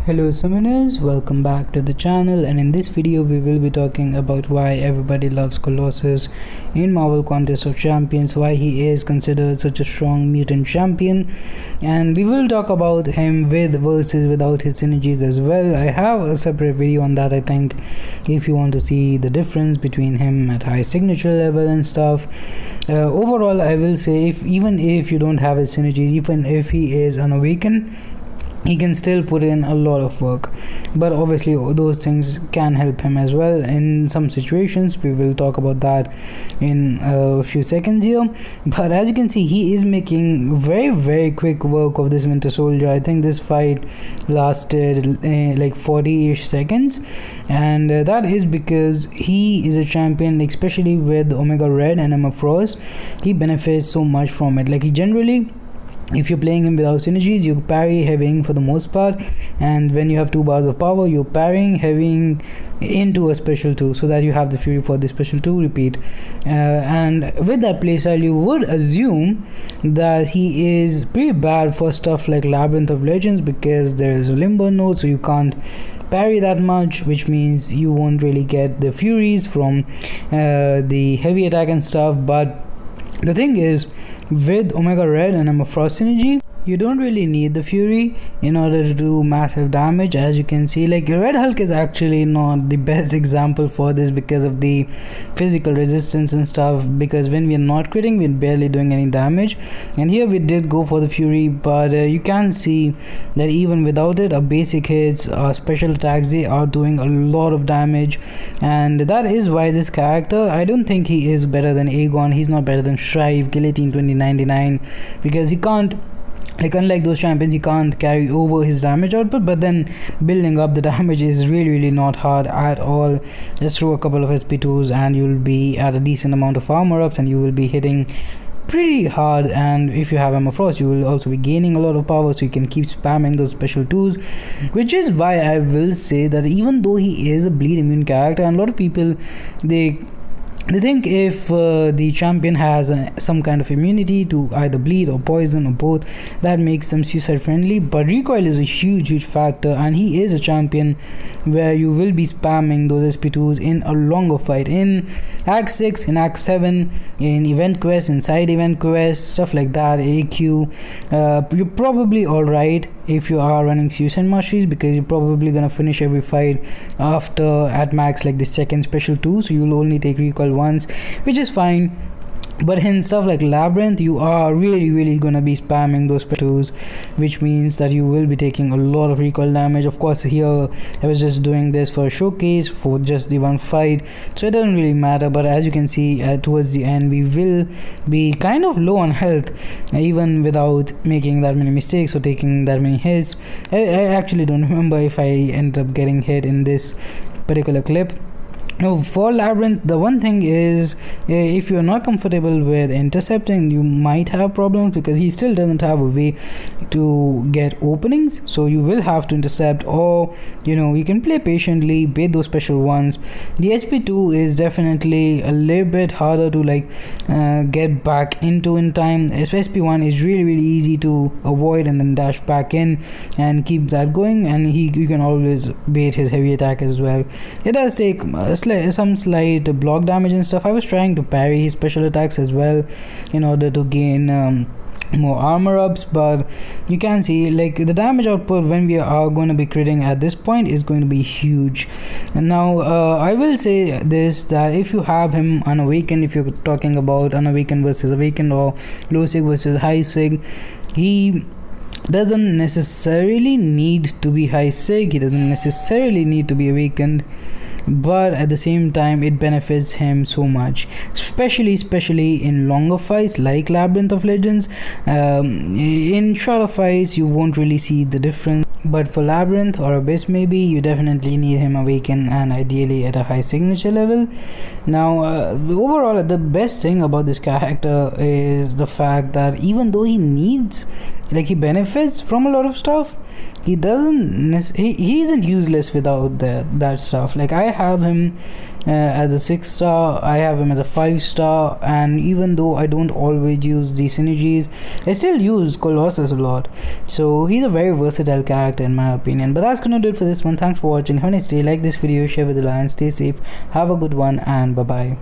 Hello summoners, welcome back to the channel, and in this video we will be talking about why everybody loves Colossus in Marvel Contest of Champions, why he is considered such a strong mutant champion, and we will talk about him with versus without his synergies as well. I have a separate video on that, I think, if you want to see the difference between him at high signature level and stuff. Overall, I will say, even if you don't have his synergies, even if he is unawakened, he can still put in a lot of work, but obviously those things can help him as well in some situations. We will talk about that in a few seconds here, but as you can see, he is making very quick work of this Winter Soldier. I think this fight lasted like 40-ish seconds, and that is because he is a champion, especially with Omega Red and Emma Frost. He benefits so much from it. Like, he generally, if you're playing him without synergies, you parry heavying for the most part, and when you have 2 bars of power, you're parrying heavying into a special 2 so that you have the fury for the special 2 repeat. And with that playstyle, you would assume that he is pretty bad for stuff like Labyrinth of Legends, because there is a limbo node, so you can't parry that much, which means you won't really get the furies from the heavy attack and stuff. But the thing is, with Omega Red and Emma Frost synergy, you don't really need the fury in order to do massive damage. As you can see, like, Red Hulk is actually not the best example for this because of the physical resistance and stuff, because when we are not critting, we're barely doing any damage, and here we did go for the fury. But you can see that even without it, our basic hits, our special attacks, they are doing a lot of damage, and that is why this character, I don't think he is better than Aegon. He's not better than Strive, Guillotine 2099, because he can't, like, unlike those champions, he can't carry over his damage output, but then building up the damage is really not hard at all. Just throw a couple of SP2s and you'll be at a decent amount of armor ups, and you will be hitting pretty hard. And if you have Emma Frost, you will also be gaining a lot of power, so you can keep spamming those special 2s, which is why I will say that even though he is a bleed immune character, and a lot of people, they think if the champion has some kind of immunity to either bleed or poison or both, that makes them suicide friendly. But recoil is a huge factor, and he is a champion where you will be spamming those SP2s in a longer fight, in Act 6, in Act 7, in event quests, inside event quests, stuff like that. AQ, you're probably alright if you are running suicide masteries, because you're probably gonna finish every fight after at max like the second special 2, so you'll only take recoil once, which is fine. But in stuff like Labyrinth, you are really gonna be spamming those specials, which means that you will be taking a lot of recoil damage. Of course, here I was just doing this for a showcase for just the one fight, so it doesn't really matter. But as you can see, towards the end, we will be kind of low on health, even without making that many mistakes or taking that many hits. I actually don't remember if I ended up getting hit in this particular clip. Now, for Labyrinth, the one thing is, if you're not comfortable with intercepting, you might have problems, because he still doesn't have a way to get openings, so you will have to intercept, or you can play patiently, bait those special ones. The SP2 is definitely a little bit harder to get back into in time. SP1 is really easy to avoid and then dash back in and keep that going, and you can always bait his heavy attack as well. It does take some slight block damage and stuff. I was trying to parry his special attacks as well in order to gain more armor ups, but you can see, like, the damage output when we are going to be critting at this point is going to be huge. And now I will say this, that if you have him unawakened, if you're talking about unawakened versus awakened, or low sig versus high sig, he doesn't necessarily need to be high sig, he doesn't necessarily need to be awakened, but at the same time it benefits him so much, especially in longer fights like Labyrinth of Legends. In shorter fights you won't really see the difference, but for Labyrinth or Abyss maybe, you definitely need him awakened, and ideally at a high signature level. Now overall, the best thing about this character is the fact that even though he benefits from a lot of stuff, he doesn't he isn't useless without that stuff. Like, I have him as a 6-star, I have him as a 5-star, and even though I don't always use these synergies, I still use Colossus a lot. So he's a very versatile character in my opinion. But that's gonna do it for this one. Thanks for watching. Have a nice day. Like this video, share with the lions, stay safe, have a good one, and bye bye.